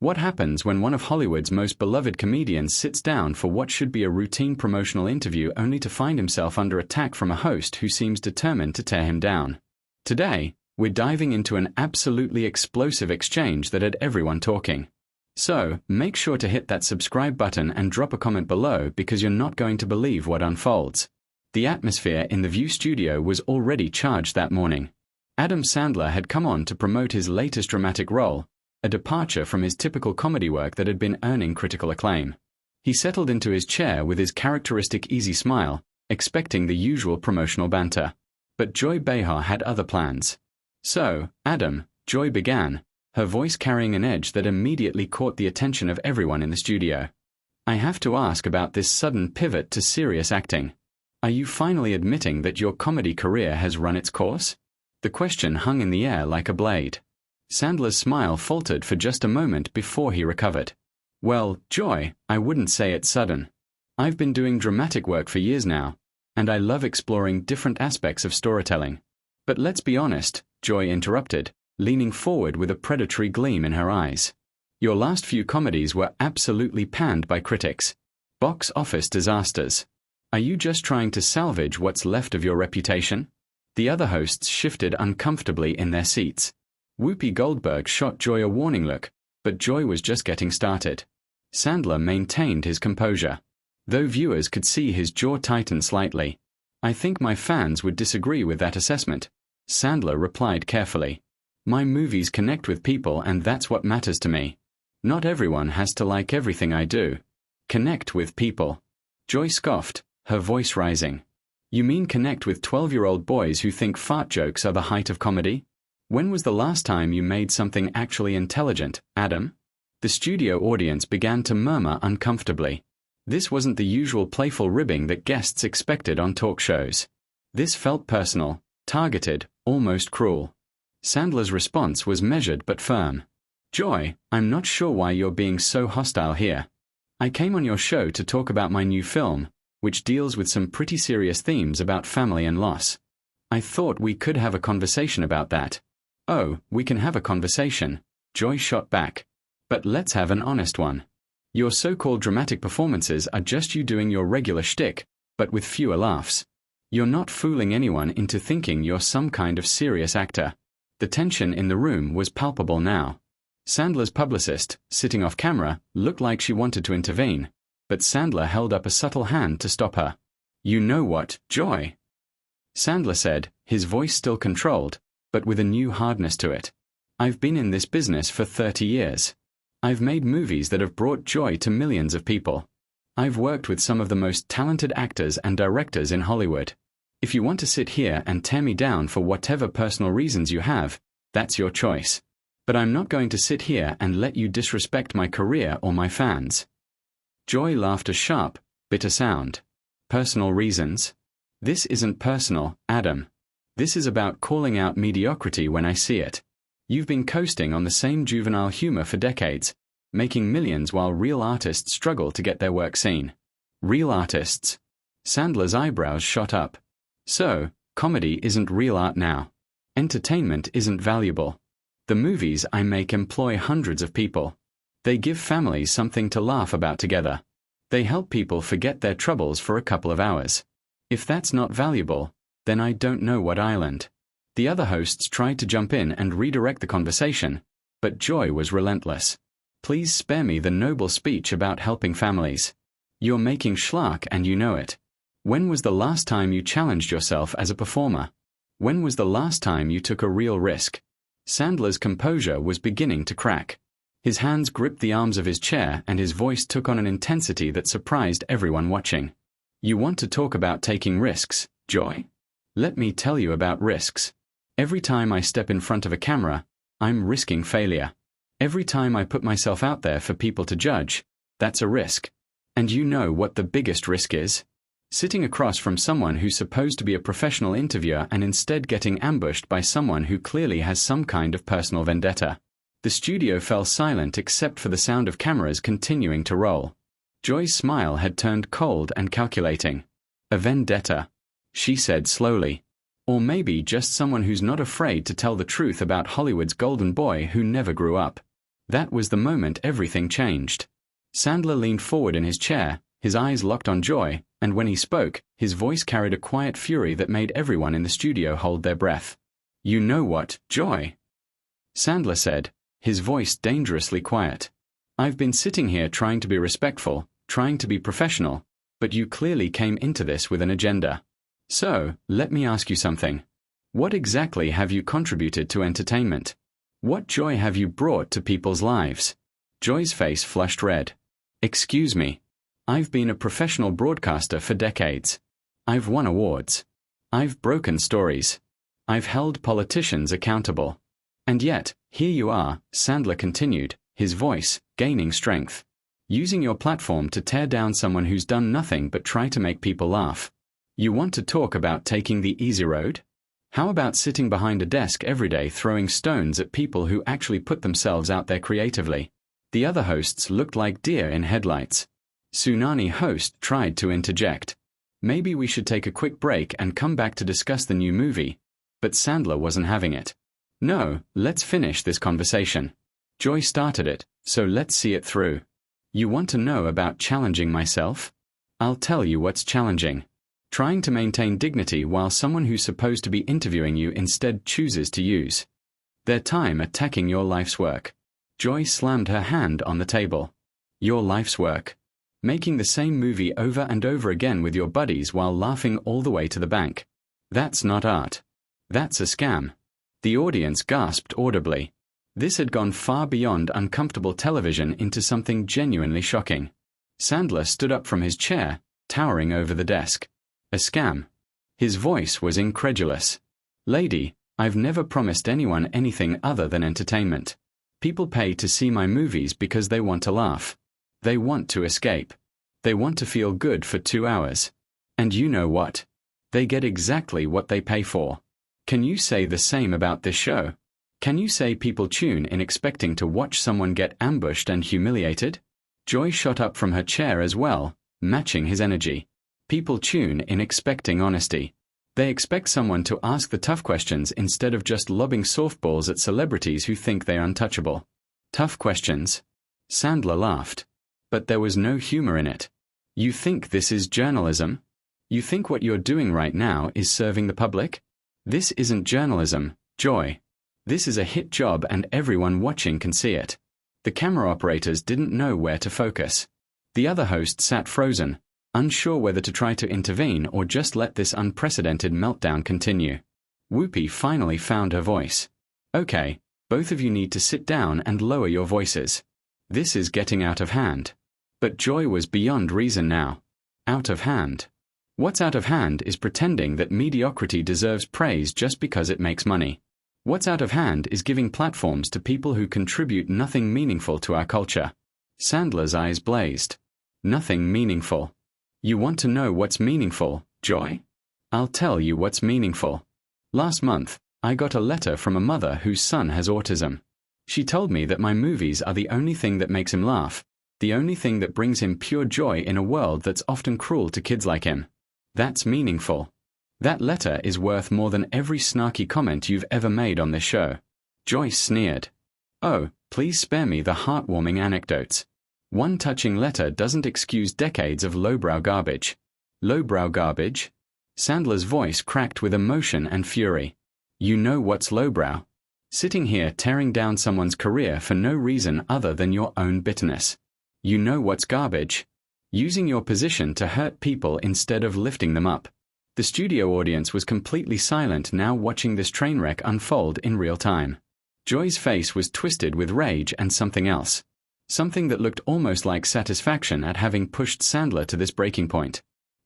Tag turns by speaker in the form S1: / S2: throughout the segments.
S1: What happens when one of Hollywood's most beloved comedians sits down for what should be a routine promotional interview only to find himself under attack from a host who seems determined to tear him down? Today, we're diving into an absolutely explosive exchange that had everyone talking. So, make sure to hit that subscribe button and drop a comment below because you're not going to believe what unfolds. The atmosphere in the View studio was already charged that morning. Adam Sandler had come on to promote his latest dramatic role, a departure from his typical comedy work that had been earning critical acclaim. He settled into his chair with his characteristic easy smile, expecting the usual promotional banter. But Joy Behar had other plans. "So, Adam," Joy began, her voice carrying an edge that immediately caught the attention of everyone in the studio. "I have to ask about this sudden pivot to serious acting. Are you finally admitting that your comedy career has run its course?" The question hung in the air like a blade. Sandler's smile faltered for just a moment before he recovered. "Well, Joy, I wouldn't say it's sudden. I've been doing dramatic work for years now, and I love exploring different aspects of storytelling. But let's be honest," Joy interrupted, leaning forward with a predatory gleam in her eyes. "Your last few comedies were absolutely panned by critics. Box office disasters. Are you just trying to salvage what's left of your reputation?" The other hosts shifted uncomfortably in their seats. Whoopi Goldberg shot Joy a warning look, but Joy was just getting started. Sandler maintained his composure, though viewers could see his jaw tighten slightly. "I think my fans would disagree with that assessment," Sandler replied carefully. "My movies connect with people and that's what matters to me. Not everyone has to like everything I do." "Connect with people?" Joy scoffed, her voice rising. "You mean connect with 12-year-old boys who think fart jokes are the height of comedy? When was the last time you made something actually intelligent, Adam?" The studio audience began to murmur uncomfortably. This wasn't the usual playful ribbing that guests expected on talk shows. This felt personal, targeted, almost cruel. Sandler's response was measured but firm. "Joy, I'm not sure why you're being so hostile here. I came on your show to talk about my new film, which deals with some pretty serious themes about family and loss. I thought we could have a conversation about that." "Oh, we can have a conversation," Joy shot back. "But let's have an honest one. Your so-called dramatic performances are just you doing your regular shtick, but with fewer laughs. You're not fooling anyone into thinking you're some kind of serious actor." The tension in the room was palpable now. Sandler's publicist, sitting off camera, looked like she wanted to intervene, but Sandler held up a subtle hand to stop her. "You know what, Joy?" Sandler said, his voice still controlled, but with a new hardness to it. "I've been in this business for 30 years. I've made movies that have brought joy to millions of people. I've worked with some of the most talented actors and directors in Hollywood. If you want to sit here and tear me down for whatever personal reasons you have, that's your choice. But I'm not going to sit here and let you disrespect my career or my fans." Joy laughed a sharp, bitter sound. "Personal reasons? This isn't personal, Adam. This is about calling out mediocrity when I see it. You've been coasting on the same juvenile humor for decades, making millions while real artists struggle to get their work seen." "Real artists?" Sandler's eyebrows shot up. "So, comedy isn't real art now. Entertainment isn't valuable. The movies I make employ hundreds of people. They give families something to laugh about together. They help people forget their troubles for a couple of hours. If that's not valuable, then I don't know what island." The other hosts tried to jump in and redirect the conversation, but Joy was relentless. "Please spare me the noble speech about helping families. You're making schlock and you know it. When was the last time you challenged yourself as a performer? When was the last time you took a real risk?" Sandler's composure was beginning to crack. His hands gripped the arms of his chair and his voice took on an intensity that surprised everyone watching. "You want to talk about taking risks, Joy? Let me tell you about risks. Every time I step in front of a camera, I'm risking failure. Every time I put myself out there for people to judge, that's a risk. And you know what the biggest risk is? Sitting across from someone who's supposed to be a professional interviewer and instead getting ambushed by someone who clearly has some kind of personal vendetta." The studio fell silent except for the sound of cameras continuing to roll. Joy's smile had turned cold and calculating. "A vendetta," she said slowly. "Or maybe just someone who's not afraid to tell the truth about Hollywood's golden boy who never grew up. That was the moment everything changed. Sandler leaned forward in his chair, his eyes locked on Joy, and when he spoke, his voice carried a quiet fury that made everyone in the studio hold their breath. "You know what, Joy?" Sandler said, his voice dangerously quiet. "I've been sitting here trying to be respectful, trying to be professional, but you clearly came into this with an agenda. So, let me ask you something. What exactly have you contributed to entertainment? What joy have you brought to people's lives?" Joy's face flushed red. "Excuse me. I've been a professional broadcaster for decades. I've won awards. I've broken stories. I've held politicians accountable. And yet, here you are," Sandler continued, his voice gaining strength. "Using your platform to tear down someone who's done nothing but try to make people laugh. You want to talk about taking the easy road? How about sitting behind a desk every day throwing stones at people who actually put themselves out there creatively?" The other hosts looked like deer in headlights. Tsunami host tried to interject. "Maybe we should take a quick break and come back to discuss the new movie." But Sandler wasn't having it. "No, let's finish this conversation. Joy started it, so let's see it through. You want to know about challenging myself? I'll tell you what's challenging. Trying to maintain dignity while someone who's supposed to be interviewing you instead chooses to use their time attacking your life's work." Joy slammed her hand on the table. "Your life's work. Making the same movie over and over again with your buddies while laughing all the way to the bank. That's not art. That's a scam." The audience gasped audibly. This had gone far beyond uncomfortable television into something genuinely shocking. Sandler stood up from his chair, towering over the desk. "A scam?" His voice was incredulous. "Lady, I've never promised anyone anything other than entertainment. People pay to see my movies because they want to laugh. They want to escape. They want to feel good for 2 hours. And you know what? They get exactly what they pay for. Can you say the same about this show? Can you say people tune in expecting to watch someone get ambushed and humiliated?" Joy shot up from her chair as well, matching his energy. "People tune in expecting honesty. They expect someone to ask the tough questions instead of just lobbing softballs at celebrities who think they're untouchable." "Tough questions?" Sandler laughed. But there was no humor in it. "You think this is journalism? You think what you're doing right now is serving the public? This isn't journalism, Joy. This is a hit job and everyone watching can see it." The camera operators didn't know where to focus. The other host sat frozen, unsure whether to try to intervene or just let this unprecedented meltdown continue. Whoopi finally found her voice. "Okay, both of you need to sit down and lower your voices. This is getting out of hand." But Joy was beyond reason now. Out of hand. What's out of hand is pretending that mediocrity deserves praise just because it makes money. What's out of hand is giving platforms to people who contribute nothing meaningful to our culture. Sandler's eyes blazed. "Nothing meaningful. You want to know what's meaningful, Joy? I'll tell you what's meaningful. Last month, I got a letter from a mother whose son has autism. She told me that my movies are the only thing that makes him laugh, the only thing that brings him pure joy in a world that's often cruel to kids like him. That's meaningful. That letter is worth more than every snarky comment you've ever made on this show." Joyce sneered. "Oh, please spare me the heartwarming anecdotes. One touching letter doesn't excuse decades of lowbrow garbage." "Lowbrow garbage?" Sandler's voice cracked with emotion and fury. "You know what's lowbrow? Sitting here tearing down someone's career for no reason other than your own bitterness. You know what's garbage? Using your position to hurt people instead of lifting them up." The studio audience was completely silent now, watching this train wreck unfold in real time. Joy's face was twisted with rage and something else. Something that looked almost like satisfaction at having pushed Sandler to this breaking point.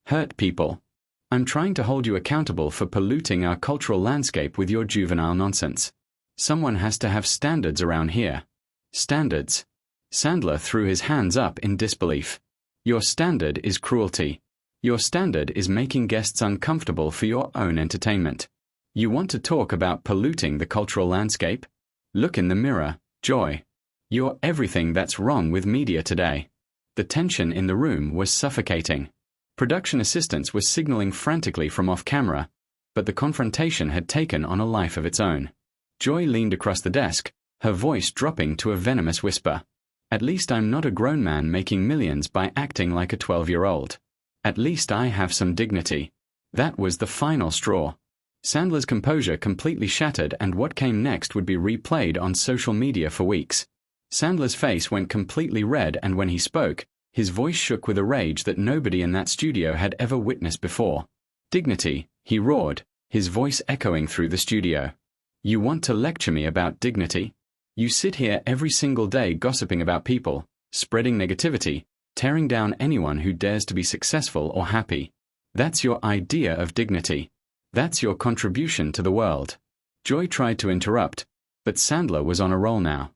S1: "Hurt people. I'm trying to hold you accountable for polluting our cultural landscape with your juvenile nonsense. Someone has to have standards around here." "Standards?" Sandler threw his hands up in disbelief. "Your standard is cruelty. Your standard is making guests uncomfortable for your own entertainment. You want to talk about polluting the cultural landscape? Look in the mirror, Joy. You're everything that's wrong with media today." The tension in the room was suffocating. Production assistants were signaling frantically from off-camera, but the confrontation had taken on a life of its own. Joy leaned across the desk, her voice dropping to a venomous whisper. At least I'm not a grown man making millions by acting like a 12-year-old. At least I have some dignity. That was the final straw. Sandler's composure completely shattered, and what came next would be replayed on social media for weeks. Sandler's face went completely red, and when he spoke, his voice shook with a rage that nobody in that studio had ever witnessed before. Dignity, he roared, his voice echoing through the studio. You want to lecture me about dignity? You sit here every single day gossiping about people, spreading negativity, tearing down anyone who dares to be successful or happy. That's your idea of dignity. That's your contribution to the world. Joy tried to interrupt, but Sandler was on a roll now.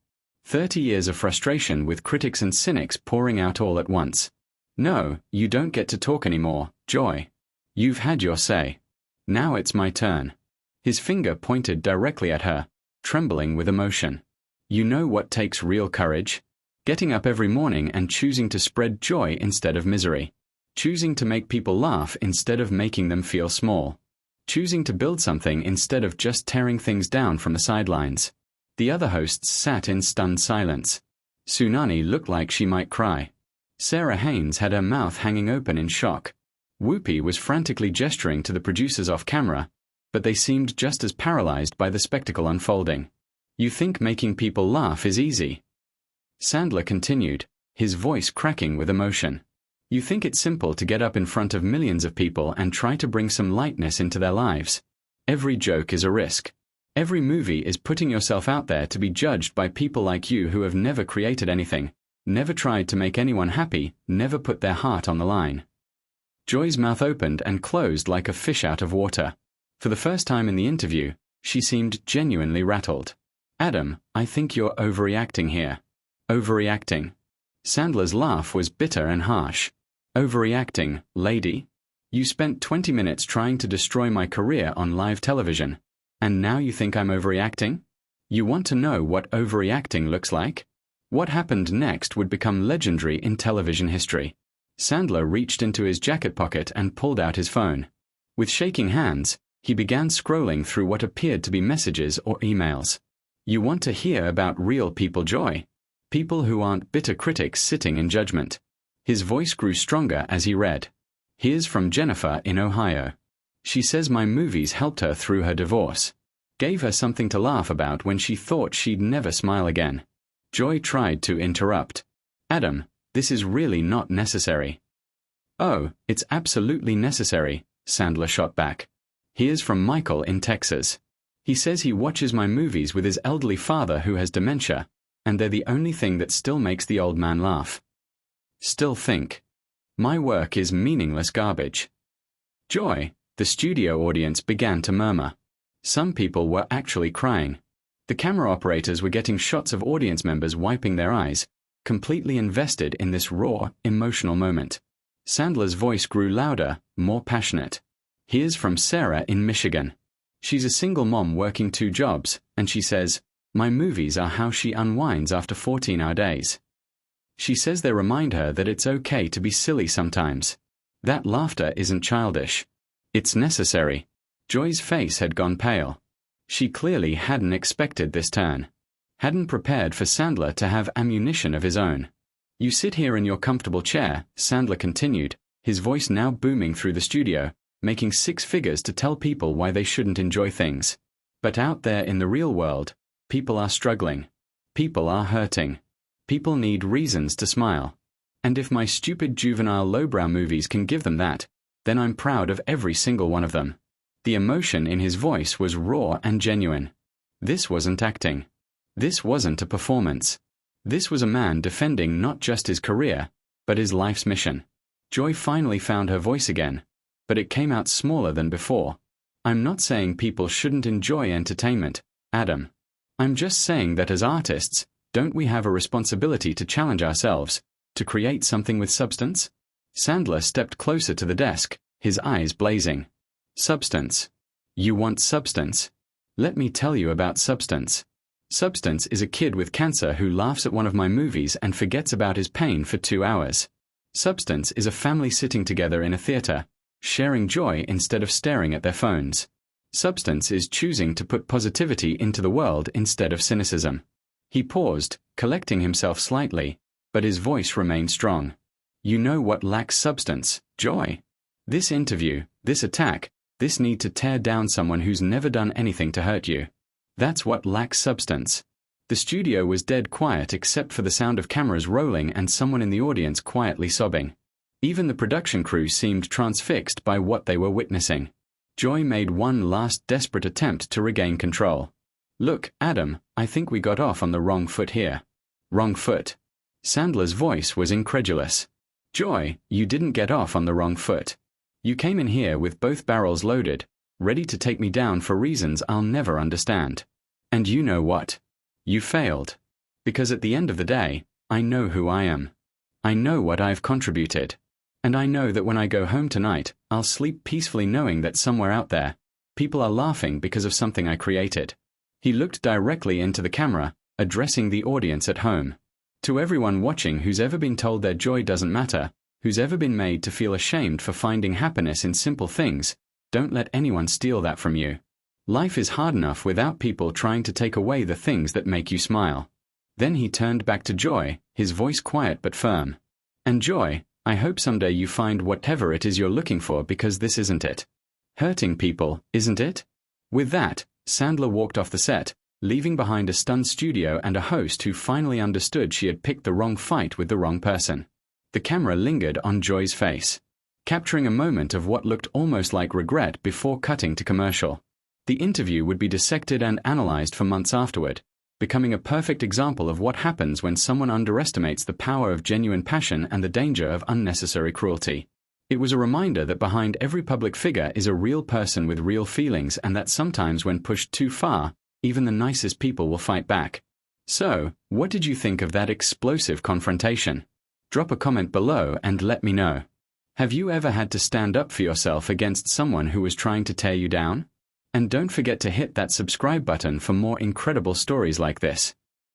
S1: 30 years of frustration with critics and cynics pouring out all at once. No, you don't get to talk anymore, Joy. You've had your say. Now it's my turn. His finger pointed directly at her, trembling with emotion. You know what takes real courage? Getting up every morning and choosing to spread joy instead of misery. Choosing to make people laugh instead of making them feel small. Choosing to build something instead of just tearing things down from the sidelines. The other hosts sat in stunned silence. Sunani looked like she might cry. Sarah Haynes had her mouth hanging open in shock. Whoopi was frantically gesturing to the producers off camera, but they seemed just as paralyzed by the spectacle unfolding. You think making people laugh is easy? Sandler continued, his voice cracking with emotion. You think it's simple to get up in front of millions of people and try to bring some lightness into their lives? Every joke is a risk. Every movie is putting yourself out there to be judged by people like you who have never created anything, never tried to make anyone happy, never put their heart on the line. Joy's mouth opened and closed like a fish out of water. For the first time in the interview, she seemed genuinely rattled. Adam, I think you're overreacting here. Overreacting. Sandler's laugh was bitter and harsh. Overreacting, lady? You spent 20 minutes trying to destroy my career on live television, and now you think I'm overreacting? You want to know what overreacting looks like? What happened next would become legendary in television history. Sandler reached into his jacket pocket and pulled out his phone. With shaking hands, he began scrolling through what appeared to be messages or emails. You want to hear about real people, Joy? People who aren't bitter critics sitting in judgment. His voice grew stronger as he read. Here's from Jennifer in Ohio. She says my movies helped her through her divorce. Gave her something to laugh about when she thought she'd never smile again. Joy tried to interrupt. Adam, this is really not necessary. Oh, it's absolutely necessary, Sandler shot back. Here's from Michael in Texas. He says he watches my movies with his elderly father who has dementia, and they're the only thing that still makes the old man laugh. Still think. My work is meaningless garbage. Joy, the studio audience began to murmur. Some people were actually crying. The camera operators were getting shots of audience members wiping their eyes, completely invested in this raw, emotional moment. Sandler's voice grew louder, more passionate. Here's from Sarah in Michigan. She's a single mom working 2 jobs, and she says, my movies are how she unwinds after 14-hour days. She says they remind her that it's okay to be silly sometimes. That laughter isn't childish. It's necessary. Joy's face had gone pale. She clearly hadn't expected this turn. Hadn't prepared for Sandler to have ammunition of his own. You sit here in your comfortable chair, Sandler continued, his voice now booming through the studio, making 6 figures to tell people why they shouldn't enjoy things. But out there in the real world, people are struggling. People are hurting. People need reasons to smile. And if my stupid juvenile lowbrow movies can give them that, then I'm proud of every single one of them. The emotion in his voice was raw and genuine. This wasn't acting. This wasn't a performance. This was a man defending not just his career, but his life's mission. Joy finally found her voice again, but it came out smaller than before. I'm not saying people shouldn't enjoy entertainment, Adam. I'm just saying that as artists, don't we have a responsibility to challenge ourselves, to create something with substance? Sandler stepped closer to the desk, his eyes blazing. Substance. You want substance? Let me tell you about substance. Substance is a kid with cancer who laughs at one of my movies and forgets about his pain for 2 hours. Substance is a family sitting together in a theater, sharing joy instead of staring at their phones. Substance is choosing to put positivity into the world instead of cynicism. He paused, collecting himself slightly, but his voice remained strong. You know what lacks substance, Joy? This interview, this attack, this need to tear down someone who's never done anything to hurt you. That's what lacks substance. The studio was dead quiet except for the sound of cameras rolling and someone in the audience quietly sobbing. Even the production crew seemed transfixed by what they were witnessing. Joy made one last desperate attempt to regain control. Look, Adam, I think we got off on the wrong foot here. Wrong foot. Sandler's voice was incredulous. Joy, you didn't get off on the wrong foot. You came in here with both barrels loaded, ready to take me down for reasons I'll never understand. And you know what? You failed. Because at the end of the day, I know who I am. I know what I've contributed. And I know that when I go home tonight, I'll sleep peacefully knowing that somewhere out there, people are laughing because of something I created. He looked directly into the camera, addressing the audience at home. To everyone watching who's ever been told their joy doesn't matter, who's ever been made to feel ashamed for finding happiness in simple things, don't let anyone steal that from you. Life is hard enough without people trying to take away the things that make you smile. Then he turned back to Joy, his voice quiet but firm. And Joy, I hope someday you find whatever it is you're looking for, because this isn't it. Hurting people, isn't it? With that, Sandler walked off the set, leaving behind a stunned studio and a host who finally understood she had picked the wrong fight with the wrong person. The camera lingered on Joy's face, capturing a moment of what looked almost like regret before cutting to commercial. The interview would be dissected and analyzed for months afterward, becoming a perfect example of what happens when someone underestimates the power of genuine passion and the danger of unnecessary cruelty. It was a reminder that behind every public figure is a real person with real feelings, and that sometimes when pushed too far, even the nicest people will fight back. So, what did you think of that explosive confrontation? Drop a comment below and let me know. Have you ever had to stand up for yourself against someone who was trying to tear you down? And don't forget to hit that subscribe button for more incredible stories like this.